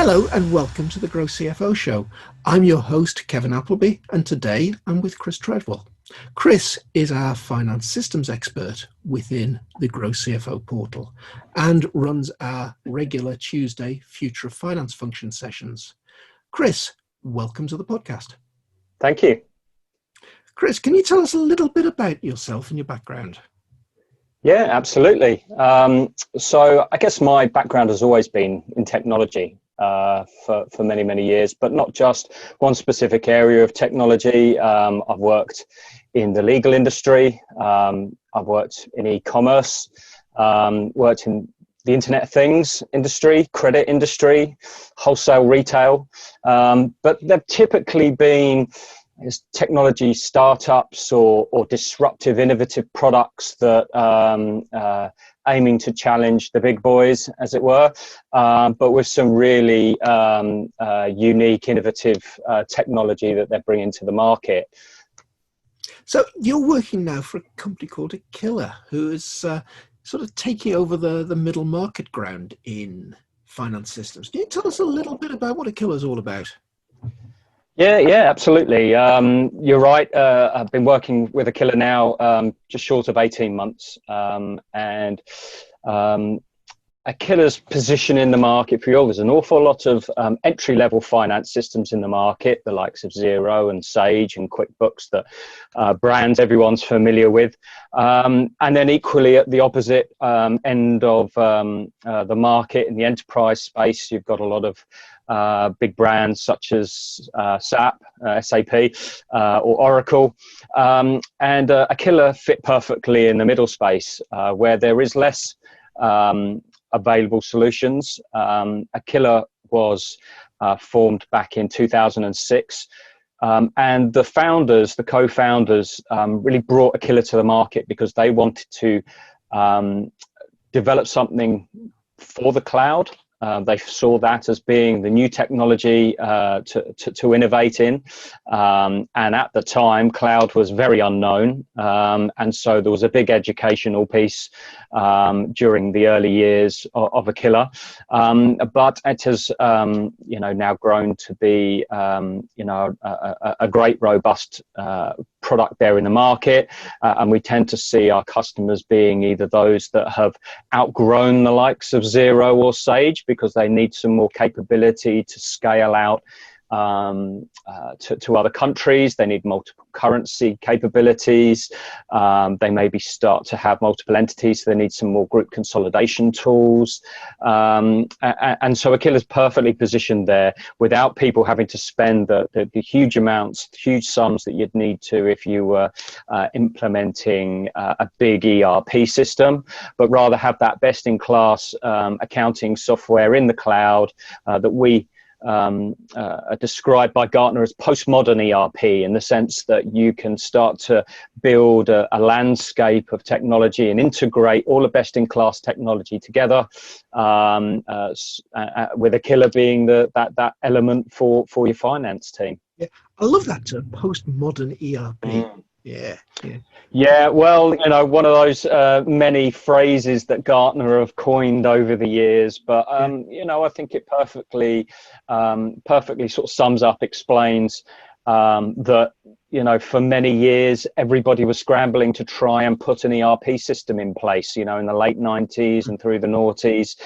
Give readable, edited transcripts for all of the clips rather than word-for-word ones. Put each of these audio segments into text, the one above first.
Hello and welcome to the GrowCFO Show. I'm your host, Kevin Appleby, and today I'm with Chris Tredwell. Chris is our finance systems expert within the GrowCFO portal and runs our regular Tuesday Future of Finance function sessions. Chris, welcome to the podcast. Thank you. Chris, can you tell us a little bit about yourself and your background? Yeah, absolutely. So I guess my background has always been in technology for many, many years, but not just one specific area of technology. I've worked in the legal industry. I've worked in e-commerce, worked in the Internet of Things industry, credit industry, wholesale retail. But they've typically been technology startups or disruptive, innovative products that aiming to challenge the big boys, as it were, but with some really unique, innovative technology that they're bringing to the market. So you're working now for a company called Aqilla, who is sort of taking over the middle market ground in finance systems. Can you tell us a little bit about what Aqilla is all about? Yeah, absolutely. You're right. I've been working with Akiller now just short of 18 months. And Akiller's position in the market for you, there's an awful lot of entry-level finance systems in the market, the likes of Xero and Sage and QuickBooks, that brands everyone's familiar with. And then equally at the opposite end of the market, in the enterprise space, you've got a lot of big brands such as SAP, or Oracle, and Aqilla fit perfectly in the middle space where there is less available solutions. Aqilla was formed back in 2006, and the co-founders, really brought Aqilla to the market because they wanted to develop something for the cloud. They saw that as being the new technology to innovate in. And at the time, cloud was very unknown. And so there was a big educational piece during the early years of Aqilla. But it has, now grown to be, a great, robust product there in the market. And we tend to see our customers being either those that have outgrown the likes of Xero or Sage, because they need some more capability to scale out to other countries. They need multiple currency capabilities. They maybe start to have multiple entities, so they need some more group consolidation tools. And so Aqilla is perfectly positioned there without people having to spend the huge sums that you'd need to if you were implementing a big ERP system, but rather have that best-in-class accounting software in the cloud that we are described by Gartner as postmodern ERP, in the sense that you can start to build a landscape of technology and integrate all the best-in-class technology together, with Aqilla being that element for your finance team. Yeah, I love that term, postmodern ERP. Yeah, well, one of those many phrases that Gartner have coined over the years, but I think it perfectly sort of sums up, explains that for many years everybody was scrambling to try and put an ERP system in place, in the late 90s and through the noughties,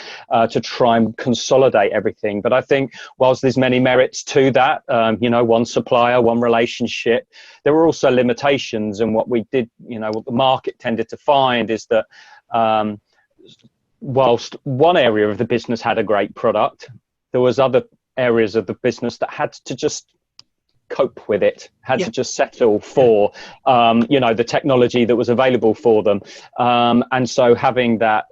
to try and consolidate everything. But I think whilst there's many merits to that, one supplier, one relationship, there were also limitations. And what we did, what the market tended to find is that whilst one area of the business had a great product, there was other areas of the business that had to just cope with it, to just settle for the technology that was available for them, and so having that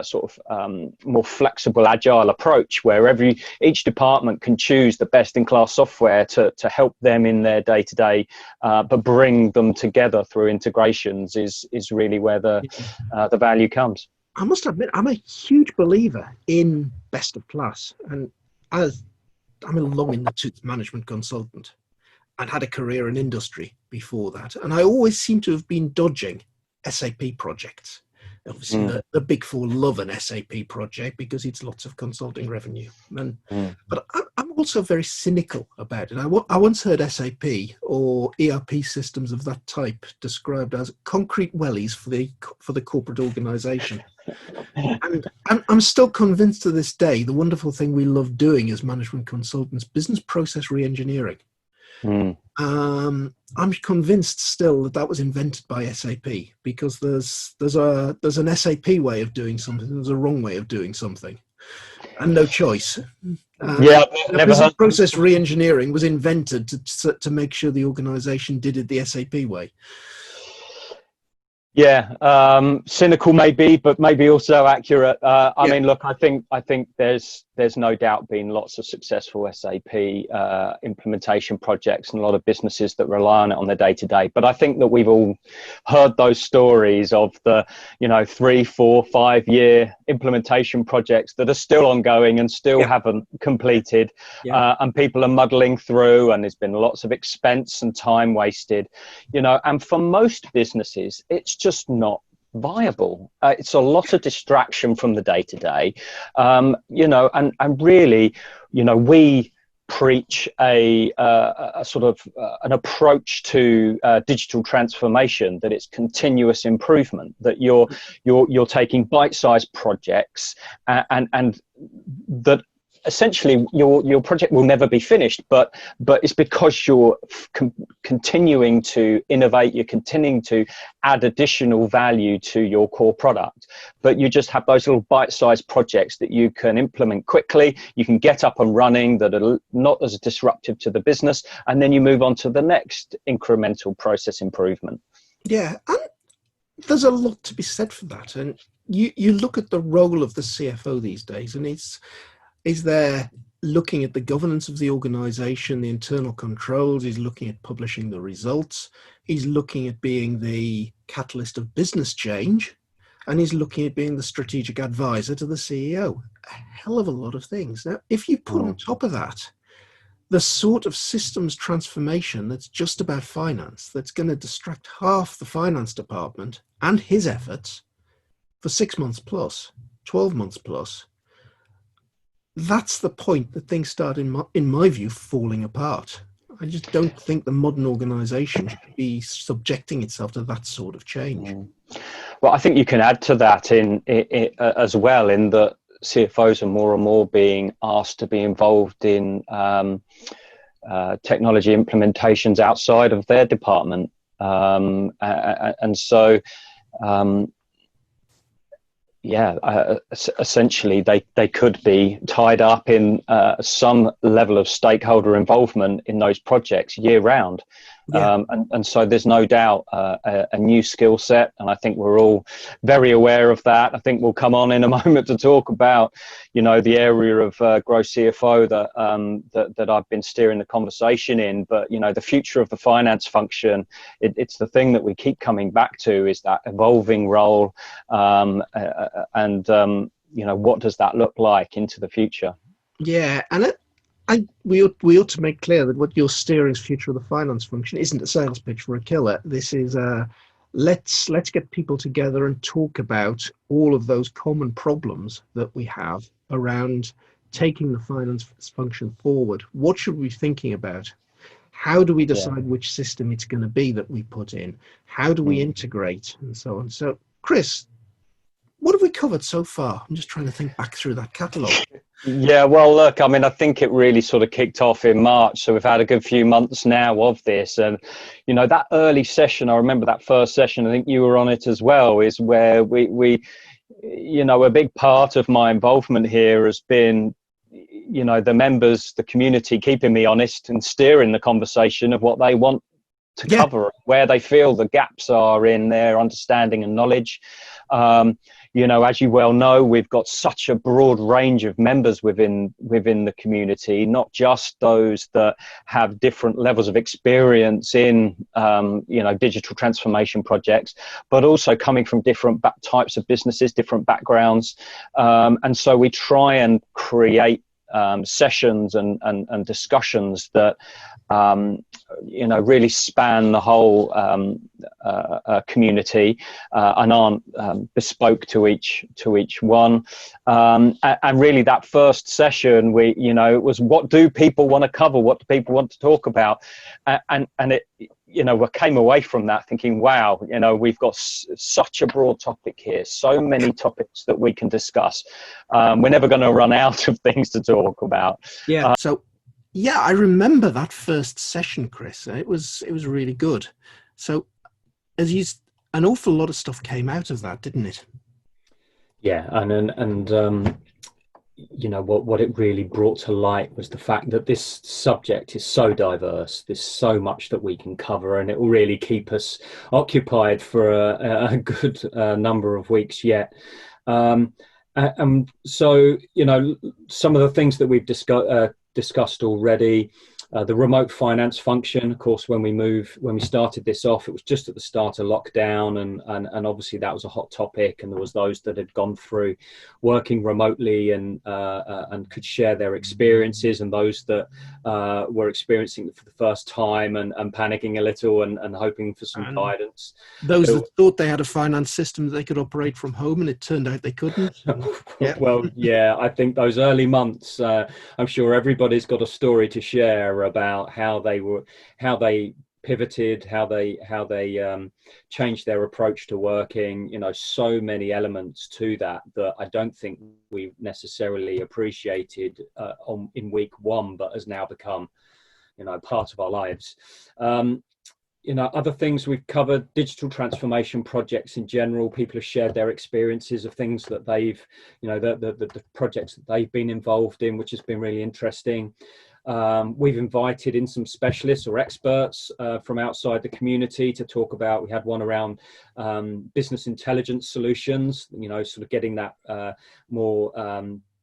sort of more flexible, agile approach where each department can choose the best-in-class software to help them in their day-to-day, but bring them together through integrations is really where the value comes. I must admit, I'm a huge believer in best of class, and as I'm a long in the tooth management consultant and had a career in industry before that. And I always seem to have been dodging SAP projects. Obviously, the Big Four love an SAP project because it's lots of consulting revenue. But I'm also very cynical about it. I once heard SAP or ERP systems of that type described as concrete wellies for the corporate organization. And I'm still convinced to this day, the wonderful thing we love doing as management consultants, business process re-engineering. I'm convinced still that was invented by SAP, because there's an SAP way of doing something, there's a wrong way of doing something, and no choice. Business process re-engineering was invented to make sure the organization did it the SAP way. Cynical maybe, but maybe also accurate. I mean, look, I think there's no doubt been lots of successful SAP implementation projects and a lot of businesses that rely on it on their day-to-day. But I think that we've all heard those stories of the 3, 4, 5 year implementation projects that are still ongoing and still haven't completed, and people are muddling through, and there's been lots of expense and time wasted, and for most businesses it's just not viable. It's a lot of distraction from the day-to-day, and really, we preach a sort of an approach to digital transformation, that it's continuous improvement, that you're taking bite-sized projects and that essentially your project will never be finished, but it's because you're continuing to innovate, you're continuing to add additional value to your core product, but you just have those little bite-sized projects that you can implement quickly, you can get up and running, that are not as disruptive to the business, and then you move on to the next incremental process improvement. And there's a lot to be said for that. And you look at the role of the CFO these days, and is there looking at the governance of the organization, the internal controls, he's looking at publishing the results, he's looking at being the catalyst of business change, and he's looking at being the strategic advisor to the CEO. A hell of a lot of things. Now, if you put on top of that the sort of systems transformation that's just about finance, that's going to distract half the finance department and his efforts for 6 months plus, 12 months plus, that's the point that things start, in my view, falling apart. I just don't think the modern organization should be subjecting itself to that sort of change. Well, I think you can add to that in as well, in that CFOs are more and more being asked to be involved in technology implementations outside of their department. And so essentially they could be tied up in some level of stakeholder involvement in those projects year round. And so there's no doubt a new skill set, and I think we're all very aware of that. I think we'll come on in a moment to talk about, the area of GrowCFO that I've been steering the conversation in. But the future of the finance function, it's the thing that we keep coming back to, is that evolving role, and what does that look like into the future? And we ought to make clear that what you're steering as future of the finance function isn't a sales pitch for Akiller. This is let's get people together and talk about all of those common problems that we have around taking the finance function forward. What should we be thinking about? How do we decide which system it's going to be that we put in? How do we integrate, and so on? So, Chris, what have we covered so far? I'm just trying to think back through that catalogue. Yeah, well, look, I mean, I think it really sort of kicked off in March. So we've had a good few months now of this. And, that early session, I remember that first session, I think you were on it as well, is where we a big part of my involvement here has been, the members, the community, keeping me honest and steering the conversation of what they want to cover, where they feel the gaps are in their understanding and knowledge. As you well know, we've got such a broad range of members within the community, not just those that have different levels of experience in, digital transformation projects, but also coming from different types of businesses, different backgrounds. And so we try and create sessions and discussions that really span the whole community and aren't bespoke to each one. And really, that first session, it was, what do people want to cover? What do people want to talk about? And it, we came away from that thinking, wow, we've got such a broad topic here, so many topics that we can discuss. We're never going to run out of things to talk about. Yeah. So, yeah, I remember that first session, Chris. It was really good. So, an awful lot of stuff came out of that, didn't it? Yeah, and what it really brought to light was the fact that this subject is so diverse. There's so much that we can cover, and it will really keep us occupied for a good number of weeks yet. And so, some of the things that we've discussed already. The remote finance function, of course, when we started this off, it was just at the start of lockdown, and obviously that was a hot topic, and there was those that had gone through working remotely and could share their experiences, and those that were experiencing it for the first time and panicking a little and hoping for some guidance. Those that thought they had a finance system that they could operate from home, and it turned out they couldn't. Yeah. Well, yeah, I think those early months, I'm sure everybody's got a story to share about how they pivoted, how they changed their approach to working. So many elements to that I don't think we necessarily appreciated in week one, but has now become part of our lives. Other things we've covered: digital transformation projects in general. People have shared their experiences of things that they've, the projects that they've been involved in, which has been really interesting. We've invited in some specialists or experts from outside the community to talk about. We had one around business intelligence solutions, sort of getting that more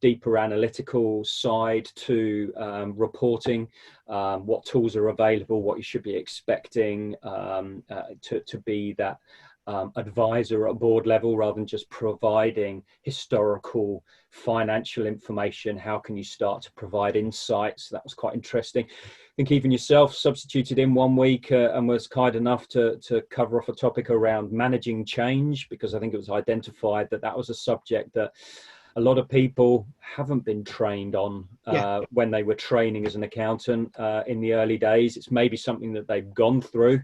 deeper analytical side to reporting, what tools are available, what you should be expecting to be that advisor at board level, rather than just providing historical financial information. How can you start to provide insights? That was quite interesting. I think even yourself substituted in one week and was kind enough to cover off a topic around managing change, because I think it was identified that was a subject that a lot of people haven't been trained on when they were training as an accountant in the early days. It's maybe something that they've gone through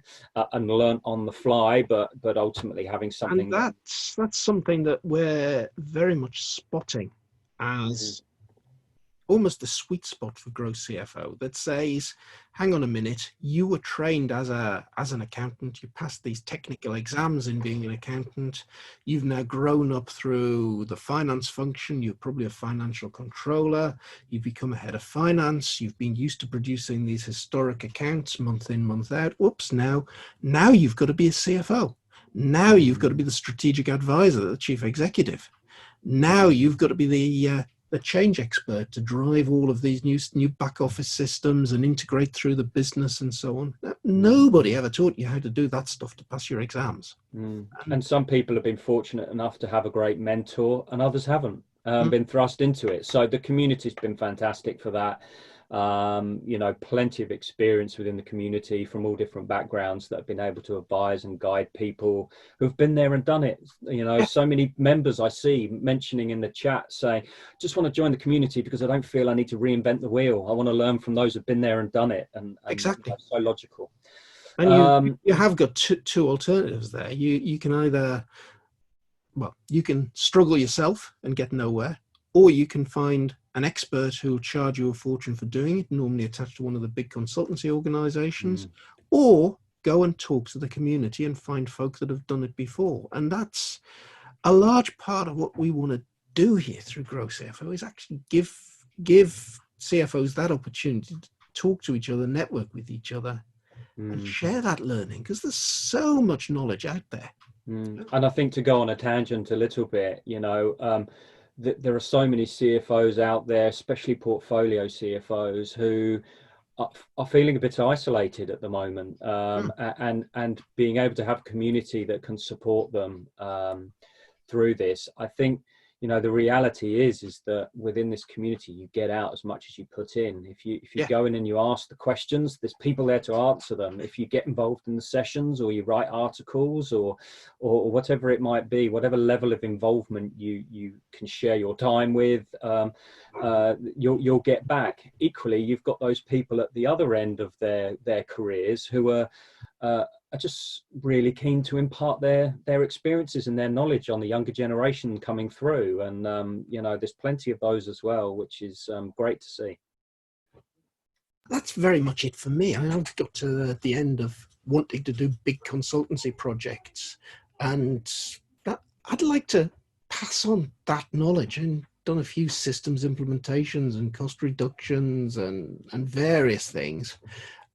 and learnt on the fly, but ultimately having something. And that's something that we're very much spotting as almost the sweet spot for GrowCFO, that says, hang on a minute, you were trained as an accountant, you passed these technical exams in being an accountant, you've now grown up through the finance function, you're probably a financial controller, you've become a head of finance, you've been used to producing these historic accounts month in, month out. Whoops, now you've got to be a CFO. Now you've got to be the strategic advisor, the chief executive. Now you've got to be the change expert to drive all of these new back office systems and integrate through the business and so on. Nobody ever taught you how to do that stuff to pass your exams. And some people have been fortunate enough to have a great mentor, and others haven't been thrust into it. So the community's been fantastic for that. Plenty of experience within the community from all different backgrounds that have been able to advise and guide people who've been there and done it. So many members I see mentioning in the chat saying, just want to join the community because I don't feel I need to reinvent the wheel. I want to learn from those who've been there and done it. And exactly. That's so logical. And you have got two alternatives there. You can either, you can struggle yourself and get nowhere, or you can find an expert who will charge you a fortune for doing it, normally attached to one of the big consultancy organizations, or go and talk to the community and find folk that have done it before. And that's a large part of what we want to do here through GrowCFO, is actually give CFOs that opportunity to talk to each other, network with each other, and share that learning, because there's so much knowledge out there. And I think, to go on a tangent a little bit, there are so many CFOs out there, especially portfolio CFOs, who are feeling a bit isolated at the moment, and being able to have a community that can support them through this. I think, you know, the reality is that within this community, you get out as much as you put in. If you go in and you ask the questions, there's people there to answer them. If you get involved in the sessions, or you write articles, or whatever it might be, whatever level of involvement you can share your time with, you'll get back. Equally, you've got those people at the other end of their careers who are just really keen to impart their experiences and their knowledge on the younger generation coming through. And you know, there's plenty of those as well, which is great to see. That's very much it for me. I've got to the end of wanting to do big consultancy projects, and that I'd like to pass on that knowledge, and done a few systems implementations and cost reductions and various things.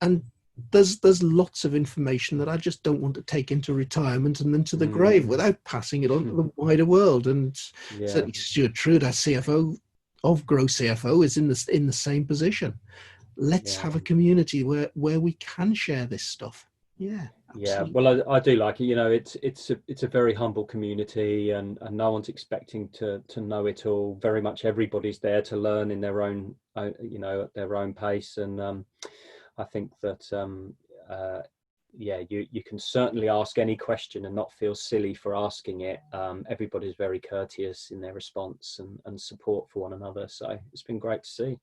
And there's lots of information that I just don't want to take into retirement and then to the grave without passing it on to the wider world. And certainly Stuart Trude, our CFO of GrowCFO, is in the same position. Let's have a community where we can share this stuff. Yeah, absolutely. Yeah. Well, I do like it. You know, it's a very humble community, and no one's expecting to know it all. Very much everybody's there to learn in their own, you know, at their own pace. And I think that you can certainly ask any question and not feel silly for asking it. Everybody's very courteous in their response and support for one another. So it's been great to see.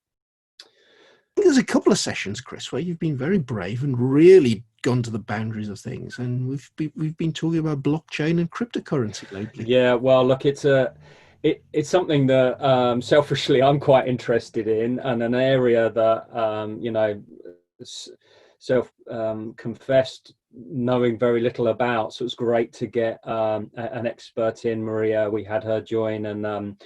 There's a couple of sessions, Chris, where you've been very brave and really gone to the boundaries of things, and we've been talking about blockchain and cryptocurrency lately. Yeah, well, look, it's something that selfishly I'm quite interested in, and an area that you know, confessed knowing very little about. So it's great to get an expert in. Maria, we had her join, and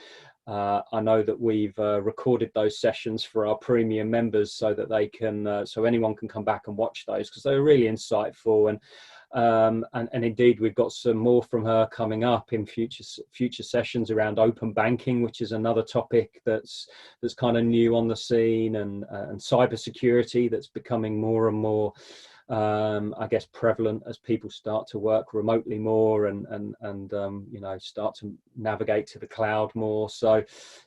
I know that we've recorded those sessions for our premium members so that they can, so anyone can come back and watch those, because they're really insightful. And indeed, we've got some more from her coming up in future sessions around open banking, which is another topic that's kind of new on the scene, and cybersecurity that's becoming more and more, I guess, prevalent as people start to work remotely more and you know, start to navigate to the cloud more. So,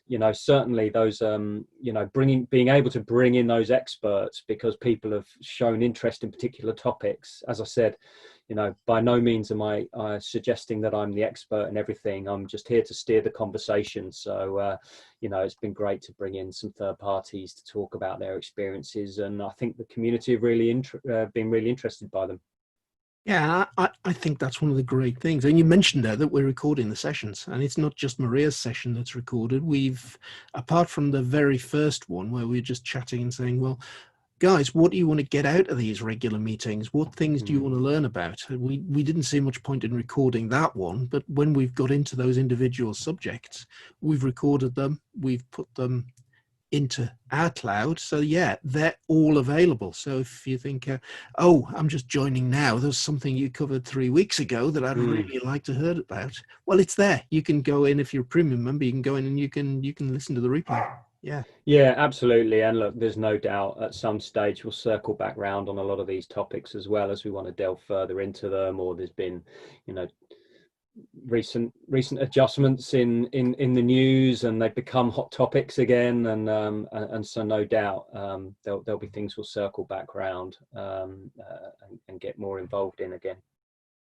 you know, certainly those you know, being able to bring in those experts, because people have shown interest in particular topics. As I said, you know, by no means am I suggesting that I'm the expert in everything. I'm just here to steer the conversation. So, you know, it's been great to bring in some third parties to talk about their experiences, and I think the community have really been really interested by them. Yeah, I think that's one of the great things. And you mentioned there that we're recording the sessions, and it's not just Maria's session that's recorded. We've, apart from the very first one where we're just chatting and saying, well, guys, what do you want to get out of these regular meetings? What things do you want to learn about? We didn't see much point in recording that one, but when we've got into those individual subjects, we've recorded them, we've put them into our cloud. So yeah, they're all available. So if you think, oh, I'm just joining now, there's something you covered 3 weeks ago that I'd really like to hear about. Well, it's there. You can go in. If you're a premium member, you can go in and you can listen to the replay. Yeah, absolutely. And look, there's no doubt at some stage we'll circle back round on a lot of these topics as well, as we want to delve further into them, or there's been, you know, recent adjustments in the news, and they've become hot topics again, and so no doubt there'll be things we'll circle back round and get more involved in again.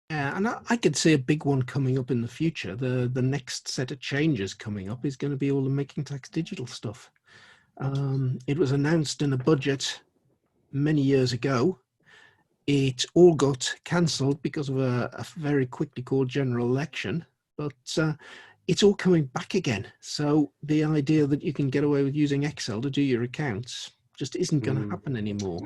Yeah, and I could see a big one coming up in the future. The next set of changes coming up is going to be all the Making Tax Digital stuff. It was announced in a budget many years ago. It all got cancelled because of a very quickly called general election, but it's all coming back again. So the idea that you can get away with using Excel to do your accounts just isn't going to happen anymore.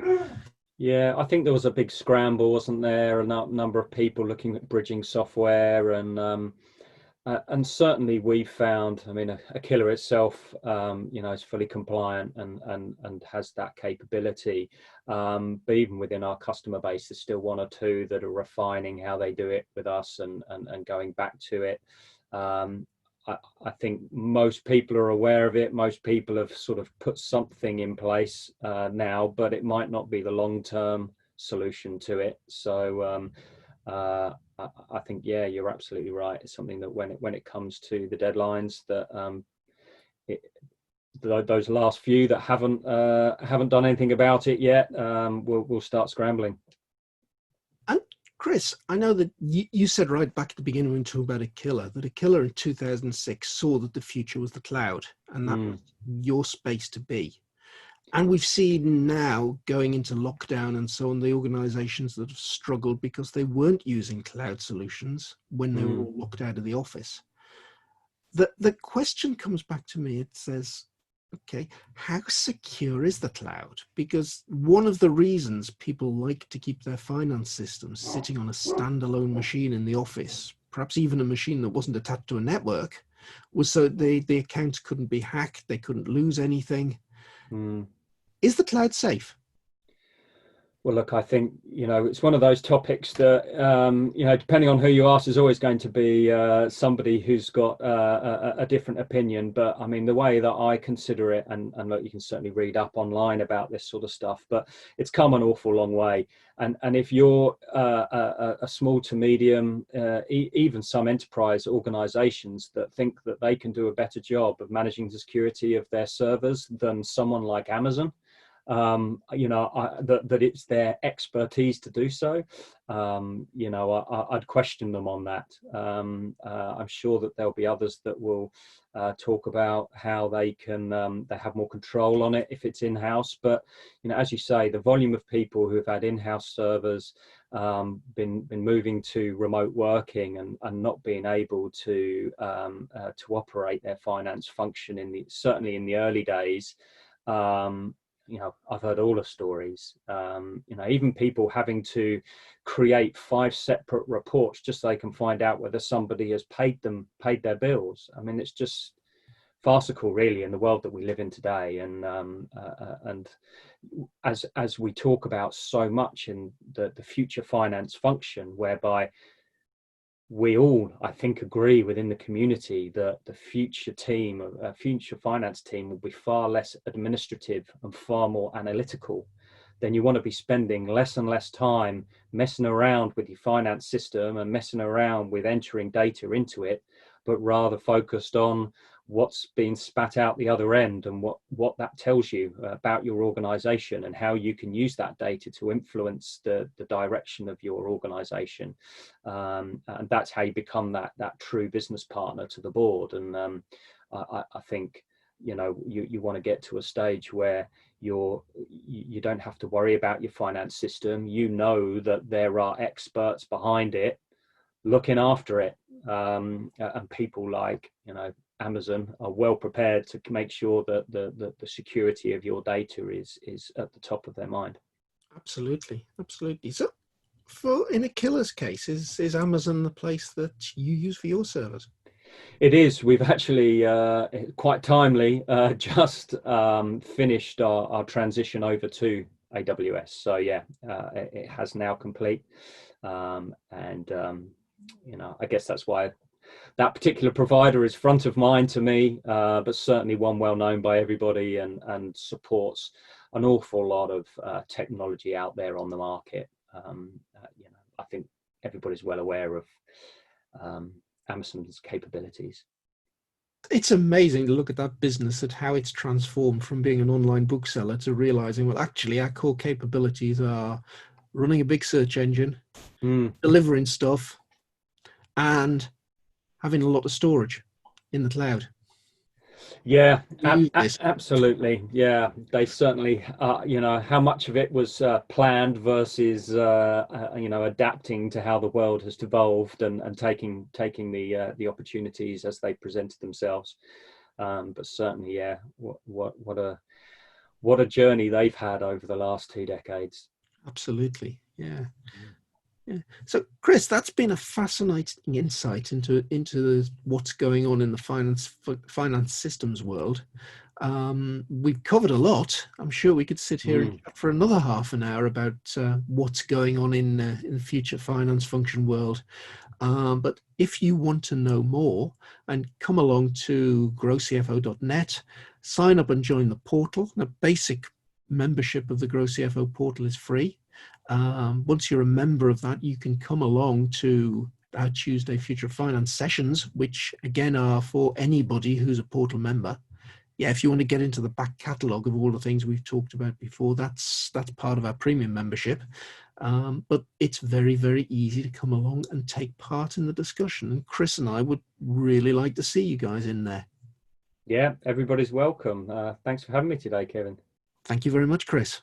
Yeah, I think there was a big scramble, wasn't there? A number of people looking at bridging software, and certainly we found, I mean, Akiller itself, you know, is fully compliant and has that capability. But even within our customer base, there's still one or two that are refining how they do it with us and going back to it. I think most people are aware of it. Most people have sort of put something in place now, but it might not be the long-term solution to it. So I think, yeah, you're absolutely right. It's something that when it comes to the deadlines, that those last few that haven't done anything about it yet, will start scrambling. And Chris, I know that you said right back at the beginning when we talked about Aqilla, that Aqilla in 2006 saw that the future was the cloud, and that was your space to be. And we've seen now, going into lockdown and so on, the organizations that have struggled because they weren't using cloud solutions when they were all locked out of the office. The question comes back to me, it says, okay, how secure is the cloud? Because one of the reasons people like to keep their finance systems sitting on a standalone machine in the office, perhaps even a machine that wasn't attached to a network, was so the accounts couldn't be hacked, they couldn't lose anything. Is the cloud safe? Well, look, I think, it's one of those topics that, depending on who you ask, is always going to be somebody who's got a different opinion. But I mean, the way that I consider it, and look, you can certainly read up online about this sort of stuff, but it's come an awful long way. And if you're a small to medium, even some enterprise organizations that think that they can do a better job of managing the security of their servers than someone like Amazon, that it's their expertise to do so, I'd question them on that. I'm sure that there'll be others that will talk about how they have more control on it if it's in-house. But as you say, the volume of people who have had in-house servers, been moving to remote working and not being able to operate their finance function certainly in the early days. I've heard all the stories, even people having to create 5 separate reports just so they can find out whether somebody has paid their bills. I mean, it's just farcical, really, in the world that we live in today. And as we talk about so much in the future finance function, whereby we all, I think, agree within the community that the future finance team will be far less administrative and far more analytical. Then you want to be spending less and less time messing around with your finance system and messing around with entering data into it, but rather focused on what's being spat out the other end and what that tells you about your organization and how you can use that data to influence the direction of your organization. And that's how you become that true business partner to the board. And I think, you want to get to a stage where you don't have to worry about your finance system. You know that there are experts behind it looking after it, and people like Amazon are well prepared to make sure that the security of your data is at the top of their mind. Absolutely. So in Aqilla's case, is Amazon the place that you use for your servers? It is. We've actually, quite timely, just finished our transition over to AWS. So yeah, it has now complete. I guess that's why that particular provider is front of mind to me, but certainly one well known by everybody and supports an awful lot of technology out there on the market. I think everybody's well aware of Amazon's capabilities. It's amazing to look at that business, at how it's transformed from being an online bookseller to realizing, well, actually our core capabilities are running a big search engine, delivering stuff, and having a lot of storage in the cloud. Yeah, absolutely. Yeah, they certainly, how much of it was planned versus, adapting to how the world has evolved and taking the opportunities as they presented themselves. But certainly, yeah, what a journey they've had over the last 2 decades. Absolutely, yeah. Yeah. So, Chris, that's been a fascinating insight into what's going on in the finance systems world. We've covered a lot. I'm sure we could sit here and chat for another half an hour about what's going on in the future finance function world. But if you want to know more, and come along to growcfo.net, sign up and join the portal. The basic membership of the GrowCFO portal is free. Once you're a member of that, you can come along to our Tuesday Future of Finance sessions, which again are for anybody who's a portal member. Yeah, if you want to get into the back catalogue of all the things we've talked about before, that's part of our premium membership. But it's very, very easy to come along and take part in the discussion. And Chris and I would really like to see you guys in there. Yeah, everybody's welcome. Thanks for having me today, Kevin. Thank you very much, Chris.